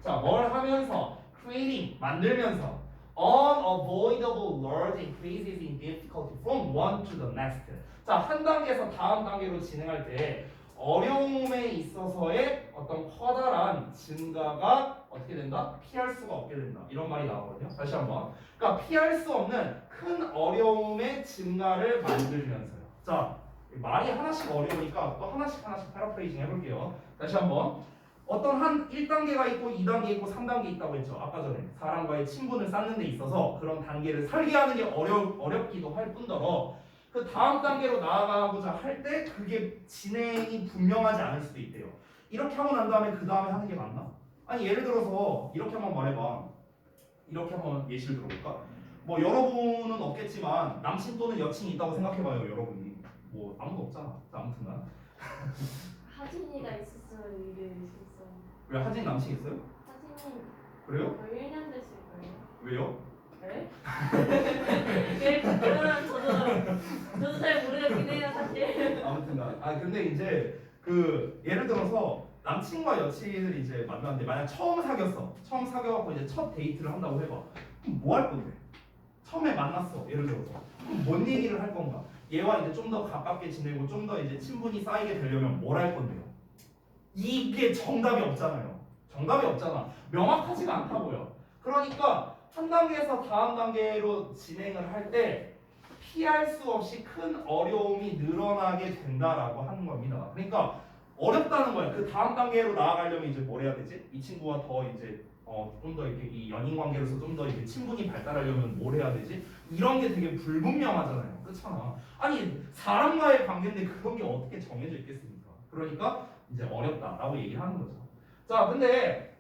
[SPEAKER 1] 자, 뭘 하면서 creating 만들면서 unavoidable large increases in difficulty from one to the next. 자, 한 단계에서 다음 단계로 진행할 때 어려움에 있어서의 어떤 커다란 증가가 어떻게 된다? 피할 수가 없게 된다. 이런 말이 나오거든요. 다시 한번. 그러니까 피할 수 없는 큰 어려움의 증가를 만들면서요. 자, 말이 하나씩 어려우니까 또 하나씩 패러프레이징 해볼게요. 다시 한번. 어떤 한 1단계가 있고 2단계 있고 3단계 있다고 했죠. 아까 전에 사람과의 친분을 쌓는 데 있어서 그런 단계를 설계하는 게 어렵기도 할 뿐더러 그 다음 단계로 나아가고자 할 때 그게 진행이 분명하지 않을 수도 있대요. 이렇게 하고 난 다음에 그 다음에 하는 게 맞나? 아니 예를 들어서 이렇게 한번 말해봐. 이렇게 한번 예시를 들어볼까? 뭐 여러분은 없겠지만 남친 또는 여친이 있다고 생각해봐요. 여러분이 뭐 아무도 없잖아. 아무튼간
[SPEAKER 5] 하진이가 있었어요. 이게 있었어요.
[SPEAKER 1] 왜 하진 남친 있어요?
[SPEAKER 5] 하진이
[SPEAKER 1] 그래요?
[SPEAKER 5] 거의 1년 됐을 거예요.
[SPEAKER 1] 왜요?
[SPEAKER 5] 네? 왜 그러면 저도 잘 모르겠긴 해요 사실.
[SPEAKER 1] 아무튼간 근데 이제 그 예를 들어서 남친과 여친을 이제 만났는데 만약 처음 사귀어갖고 이제 첫 데이트를 한다고 해봐. 그럼 뭐 할 건데? 처음에 만났어 예를 들어서 그럼 뭔 얘기를 할 건가? 얘와 이제 좀 더 가깝게 지내고 좀 더 이제 친분이 쌓이게 되려면 뭘 할 건데요? 이게 정답이 없잖아요. 정답이 없잖아. 명확하지가 않다고요. 그러니까 한 단계에서 다음 단계로 진행을 할 때 피할 수 없이 큰 어려움이 늘어나게 된다라고 하는 겁니다. 그러니까 어렵다는 거야. 그 다음 단계로 나아가려면 이제 뭘 해야 되지? 이 친구와 더 이제 좀 더 이렇게 이 연인 관계로서 좀 더 이렇게 친분이 발달하려면 뭘 해야 되지? 이런 게 되게 불분명하잖아요. 그렇잖아. 아니 사람과의 관계인데 그런 게 어떻게 정해져 있겠습니까? 그러니까 이제 어렵다라고 얘기하는 거죠. 자, 근데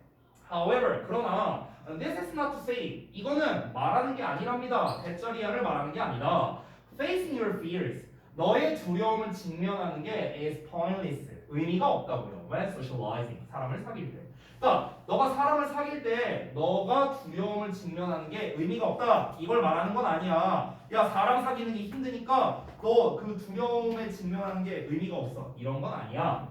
[SPEAKER 1] however 그러나 this is not to say 이거는 말하는 게 아니랍니다. 대자리야를 말하는 게 아니다. Facing your fears 너의 두려움을 직면하는 게 is pointless 의미가 없다고요. When socializing 사람을 사귈 때. 그러니까 너가 사람을 사귈 때 너가 두려움을 직면하는 게 의미가 없다. 이걸 말하는 건 아니야. 야 사람 사귀는 게 힘드니까 너 그 두려움에 직면하는 게 의미가 없어. 이런 건 아니야.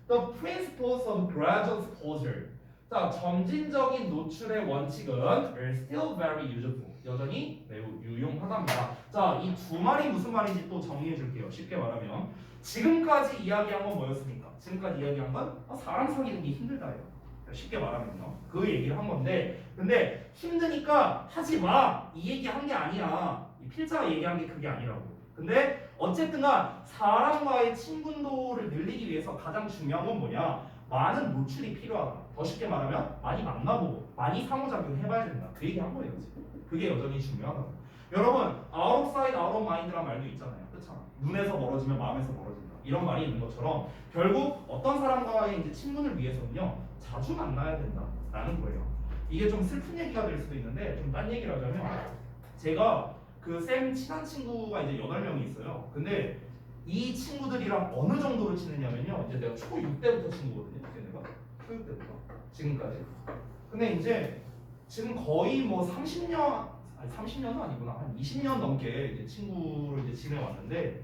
[SPEAKER 1] The principles of gradual exposure. 자, 점진적인 노출의 원칙은 are still very useful. 여전히 매우 유용하답니다. 자, 이 두 말이 무슨 말인지 또 정리해 줄게요. 쉽게 말하면 지금까지 이야기한 건 뭐였습니까? 지금까지 이야기한 건 사람 사귀는 게 힘들다예요. 쉽게 말하면요. 그 얘기를 한 건데 근데 힘드니까 하지 마. 이 얘기 한 게 아니야. 이 필자가 얘기한 게 그게 아니라고. 근데 어쨌든간 사람과의 친분도를 늘리기 위해서 가장 중요한 건 뭐냐? 많은 노출이 필요하다. 더 쉽게 말하면 많이 만나보고 많이 상호작용 해봐야 된다. 그 얘기 한 거예요. 지금. 그게 여전히 중요하다고. 여러분 out of sight, out of mind란 말도 있잖아요. 그렇잖아. 눈에서 멀어지면 마음에서 멀어진다. 이런 말이 있는 것처럼 결국 어떤 사람과의 이제 친분을 위해서는요 자주 만나야 된다라는 거예요. 이게 좀 슬픈 얘기가 될 수도 있는데 좀 딴 얘기를 하자면 제가 그 쌤 친한 친구가 이제 8명이 있어요. 근데 이 친구들이랑 어느 정도로 친했냐면요. 이제 내가 초6 때부터 친구거든요. 걔네가 초6 때부터 지금까지. 근데 이제 지금 거의 뭐 30년 아니 30년은 아니구나. 한 20년 넘게 이제 친구를 이제 지내왔는데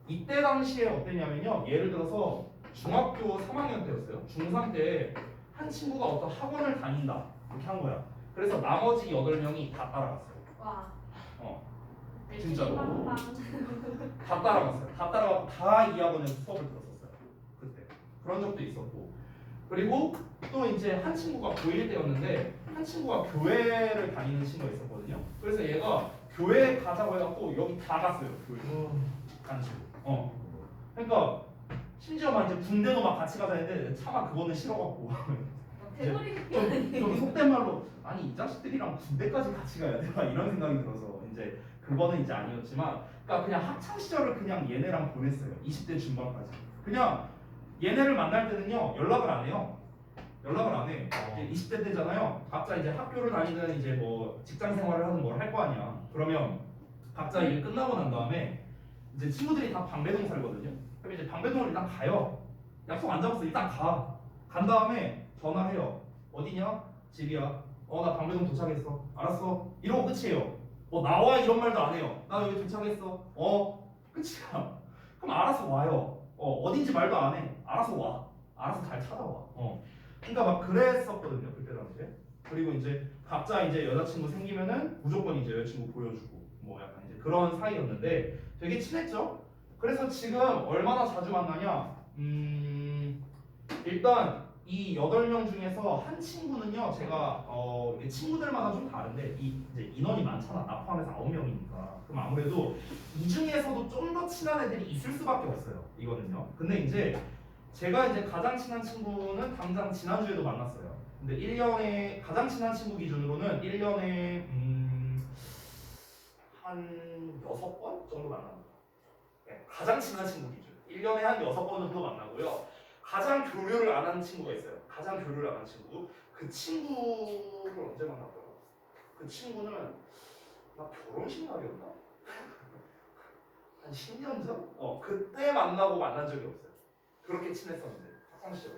[SPEAKER 1] 이때 당시에 어땠냐면요. 예를 들어서 중학교 3학년 때였어요. 중3 때 한 친구가 어떤 학원을 다닌다. 이렇게 한 거야. 그래서 나머지 8명이 다 따라갔어요.
[SPEAKER 5] 와.
[SPEAKER 1] 진짜로.
[SPEAKER 5] 빵빵.
[SPEAKER 1] 다 따라갔어요. 다 따라가고 다 이 학원에서 수업을 들었었어요. 그때 그런 적도 있었고 그리고 또 이제 한 친구가 고1 때였는데 한 친구가 교회를 다니는 친구가 있었거든요. 그래서 얘가 교회 가자고 해갖고 여기 다 갔어요. 교회 한 친구. 그러니까 심지어 막 이제 군대도 막 같이 가자 했는데 차마 그거는 싫어갖고
[SPEAKER 5] 대머리
[SPEAKER 1] 좀 속된 말로 아니 이 자식들이랑 군대까지 같이 가야 돼? 막 이런 생각이 들어서 이제 그거는 이제 아니었지만 그러니까 그냥 학창 시절을 그냥 얘네랑 보냈어요. 20대 중반까지. 그냥 얘네를 만날 때는요 연락을 안 해요. 연락을 안 해. 이제 20대 때잖아요. 각자 이제 학교를 다니든 이제 뭐 직장 생활을 하든 뭘 할 거 아니야. 그러면 각자 일 끝나고 난 다음에 이제 친구들이 다 방배동 살거든요. 그럼 이제 방배동을 일단 가요. 약속 안 잡았어. 일단 가. 간 다음에 전화해요. 어디냐? 집이야. 나 방배동 도착했어. 알았어. 이러고 끝이에요. 나와 이런 말도 안 해요. 나 여기 도착했어. 끝이야. 그럼 알아서 와요. 어딘지 말도 안 해. 알아서 와. 알아서 잘 찾아와. 그러니까 막 그랬었거든요. 그때 당시에. 그리고 이제 각자 이제 여자친구 생기면은 무조건 이제 여자친구 보여주고 뭐 약간 이제 그런 사이였는데 되게 친했죠. 그래서 지금 얼마나 자주 만나냐? 일단 이 8명 중에서 한 친구는요, 제가 이게 친구들마다 좀 다른데 이제 인원이 많잖아. 나 포함해서 9명이니까. 그럼 아무래도 이 중에서도 좀 더 친한 애들이 있을 수밖에 없어요. 이거는요. 근데 이제 제가 이제 가장 친한 친구는 당장 지난주에도 만났어요. 근데 1년에 가장 친한 친구 기준으로는 1년에 한 6번 정도 만납니다. 네, 가장 친한 친구 기준. 1년에 한 6번 정도 만나고요. 가장 교류를 안 하는 친구가 있어요. 가장 교류를 안 하는 친구. 그 친구를 언제 만났더라? 그 친구는 나 결혼식 날이었나? 한 10년 전? 그때 만나고 만난 적이 없어요. 그렇게 친했었는데 학창 시절에.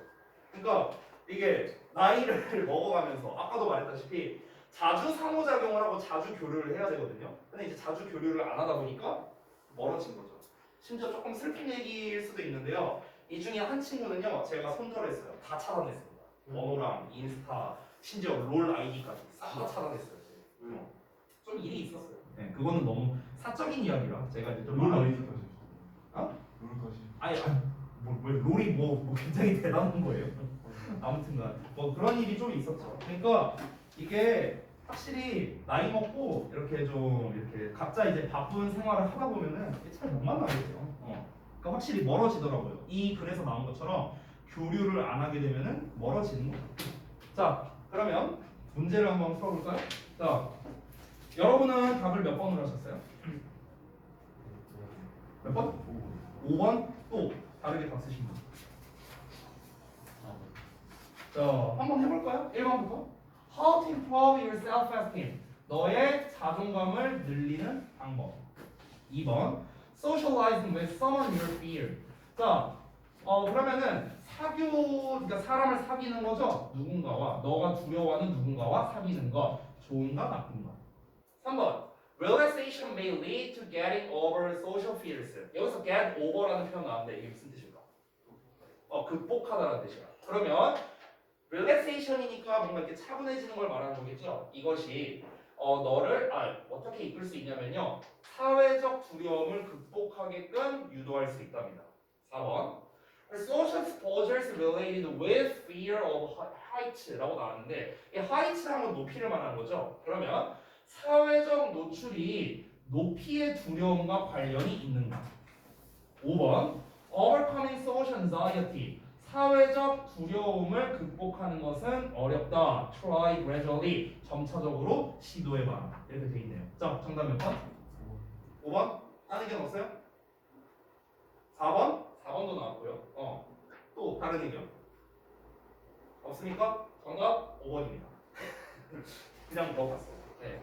[SPEAKER 1] 그러니까 이게 나이를 먹어가면서 아까도 말했다시피 자주 상호작용을 하고 자주 교류를 해야 되거든요. 근데 이제 자주 교류를 안 하다 보니까 멀어진 거죠. 심지어 조금 슬픈 얘기일 수도 있는데요. 이 중에 한 친구는요, 제가 손절했어요. 다 차단했습니다. 번호랑 인스타, 심지어 롤 아이디까지 싹 다 차단했어요. 좀 일이 있었어요. 네, 그거는 너무 사적인 이야기라 제가 이제 좀
[SPEAKER 3] 롤 아이디까지.
[SPEAKER 1] 어?
[SPEAKER 3] 롤까지.
[SPEAKER 1] 아니 왜 롤이 뭐 굉장히 대단한 거예요. 아무튼간 뭐 그런 일이 좀 있었죠. 그러니까 이게 확실히 나이 먹고 이렇게 좀 이렇게 각자 이제 바쁜 생활을 하다 보면은 잘 못 만나겠죠. 그러니까 확실히 멀어지더라고요. 이 글에서 나온 것처럼 교류를 안 하게 되면은 멀어지는 거죠. 자, 그러면 문제를 한번 풀어볼까요? 자, 여러분은 답을 몇 번으로 하셨어요? 몇 번? 5번? 또 다르게 답 쓰신 분. 자, 한번 해볼까요? 1번부터. How to improve your self-esteem. 너의 자존감을 늘리는 방법. 2번. Socializing with someone you fear. 자, 그러면은 그러니까 사람을 사귀는 거죠. 누군가와 너가 두려워하는 누군가와 사귀는 거 좋은가 나쁜가. 3번. Relaxation may lead to getting over social fears. 여기서 get over라는 표현 나왔는데 이게 무슨 뜻일까? 극복하다라는 뜻이야. 그러면 relaxation이니까 뭔가 이렇게 차분해지는 걸 말하는 거겠죠. 이것이 너를 어떻게 이끌 수 있냐면요. 사회적 두려움을 극복하게끔 유도할 수 있답니다. 4번. Social exposures related with fear of height라고 나왔는데 이 height라는 건 높이를 말하는 거죠. 그러면 사회적 노출이 높이의 두려움과 관련이 있는가? 5번. Overcoming social anxiety. 사회적 두려움을 극복하는 것은 어렵다. Try gradually. 점차적으로 시도해봐. 이렇게 돼 있네요. 자, 정답 몇 번? 5번? 다른 의견 없어요? 4번? 4번도 나왔고요. 또 다른 의견 없습니까? 정답 5번입니다. 그냥 물어봤어요. 네.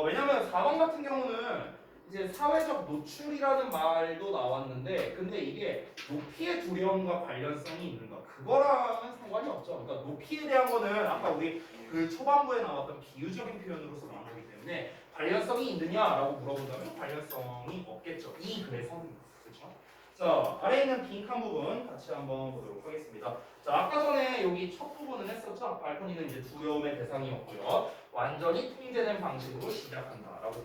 [SPEAKER 1] 왜냐면 4번 같은 경우는 이제 사회적 노출이라는 말도 나왔는데 근데 이게 높이의 두려움과 관련성이 있는가? 그거랑은 상관이 없죠. 그러니까 높이에 대한 거는 아까 우리 그 초반부에 나왔던 비유적인 표현으로서 나온 거기 때문에 관련성이 있느냐라고 물어본다면 관련성이 없겠죠. 이 글에서는. 그렇죠? 자, 아래에 있는 빈칸 부분 같이 한번 보도록 하겠습니다. 자, 아까 전에 여기 첫 부분은 했었죠. 발코니는 이제 두려움의 대상이었고요. 완전히 통제된 방식으로 시작한다라고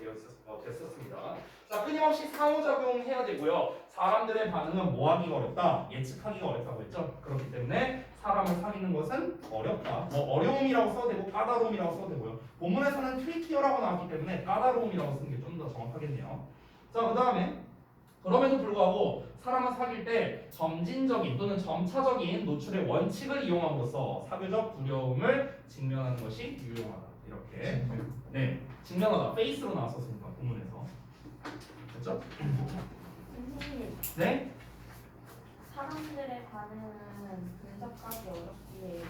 [SPEAKER 1] 됐었습니다. 자, 끊임없이 상호작용해야 되고요. 사람들의 반응은 뭐하기가 어렵다, 예측하기가 어렵다고 했죠. 그렇기 때문에 사람을 사귀는 것은 어렵다. 뭐 어려움이라고 써도 되고 까다로움이라고 써도 되고요. 본문에서는 트리키어라고 나왔기 때문에 까다로움이라고 쓰는 게 좀 더 정확하겠네요. 자, 그 다음에 그럼에도 불구하고 사람을 사귈 때 점진적인 또는 점차적인 노출의 원칙을 이용함으로써 사교적 두려움을 직면하는 것이 유용하다. 이렇게 네, 직면하다. 페이스로 나왔었으니까 본문에서. 됐죠?
[SPEAKER 5] 선생님,
[SPEAKER 1] 네?
[SPEAKER 5] 사람들의 반응은 분석하기 어렵게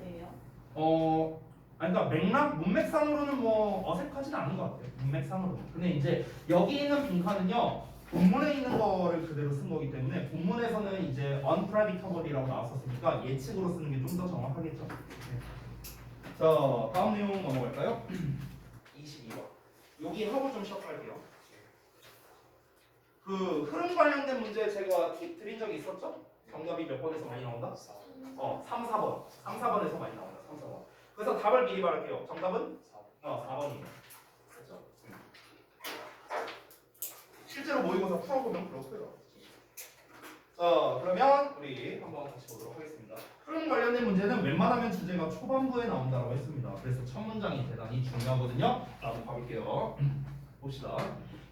[SPEAKER 5] 해요?
[SPEAKER 1] 그러니까 문맥상으로는 뭐 어색하진 않은 것 같아요. 문맥상으로는. 근데 이제 여기 있는 빈칸은요. 본문에 있는 거를 그대로 쓴 거기 때문에 본문에서는 이제 unpredictable이라고 나왔었으니까 예측으로 쓰는 게 좀 더 정확하겠죠. 네. 자, 다음 내용 넘어갈까요? 22번. 여기 하고 좀 시작할게요. 그 흐름 관련된 문제 제가 팁 드린 적이 있었죠? 정답이 몇 번에서 많이 나온다? 3, 4번. 3, 4번에서 많이 나온다. 3, 4번. 그래서 답을 미리 말할게요. 정답은? 4번이에요. 그렇죠? 실제로 모의고사 풀어보면 그렇고요. 자, 그러면 우리 한번 같이 보도록 하겠습니다. 흐름 관련된 문제는 웬만하면 주제가 초반부에 나온다고 했습니다. 그래서 첫 문장이 대단히 중요하거든요. 나도 봐볼게요. 봅시다.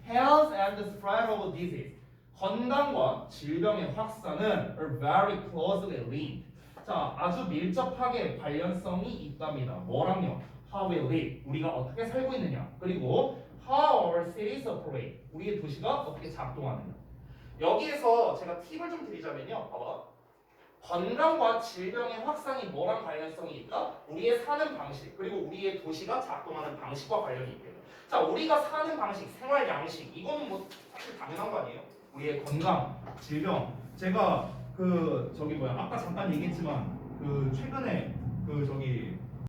[SPEAKER 1] Health and the spread of disease. 건강과 질병의 확산은 are very closely linked. 자, 아주 밀접하게 관련성이 있답니다. 뭐랑요? How we live, 우리가 어떻게 살고 있느냐. 그리고 How our cities operate, 우리의 도시가 어떻게 작동하느냐. 여기에서 제가 팁을 좀 드리자면요. 봐봐. 건강과 질병의 확산이 뭐랑 관련성이 있다? 우리의 사는 방식, 그리고 우리의 도시가 작동하는 방식과 관련이 있대요. 자, 우리가 사는 방식, 생활 양식, 이거는 뭐 사실 당연한 거 아니에요? 우리의 건강, 질병. 제가 아까 잠깐 얘기했지만 최근에